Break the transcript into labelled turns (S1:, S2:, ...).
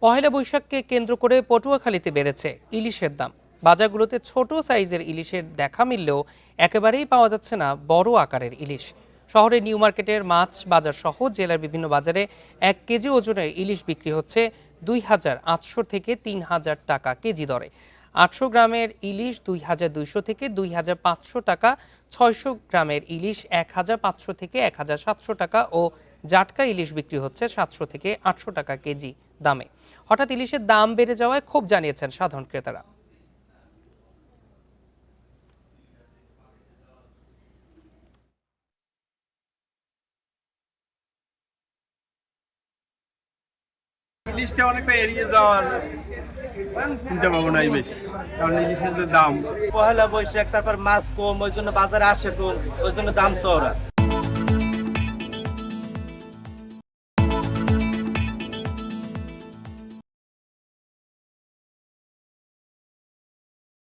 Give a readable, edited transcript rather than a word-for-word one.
S1: পহেলা বৈশাখকে কেন্দ্র করে পটুয়াখালীতে বেড়েছে ইলিশের দাম। বাজারগুলোতে ছোট সাইজের ইলিশের দেখা মিললেও একেবারেই পাওয়া যাচ্ছে না বড় আকারের ইলিশ। শহরের নিউ মার্কেটের মাছ বাজার সহ জেলার বিভিন্ন বাজারে 1 কেজি ওজনের ইলিশ বিক্রি হচ্ছে 2,800 থেকে 3,000 টাকা কেজি দরে। 800 গ্রামের ইলিশ 2,200 থেকে 2,500 টাকা, 600 গ্রামের ইলিশ 1,500 থেকে 1,700 টাকা ও জাটকা ইলিশ বিক্রি হচ্ছে 700 থেকে 800 টাকা কেজি দামে। হঠাৎ ইলিশের দাম বেড়ে যাওয়ায় ক্ষোভ জানিয়েছেন সাধারণ ক্রেতারা।
S2: ইলিশটা অনেকটা এড়িয়ে যাওয়ার চিন্তা ভাবনাই বেশি, কারণ ইলিশের যে দাম।
S3: পহেলা বৈশাখ, তারপর মাছ কম, ওই জন্য বাজারে আসে কম, ওই জন্য দাম চড়া।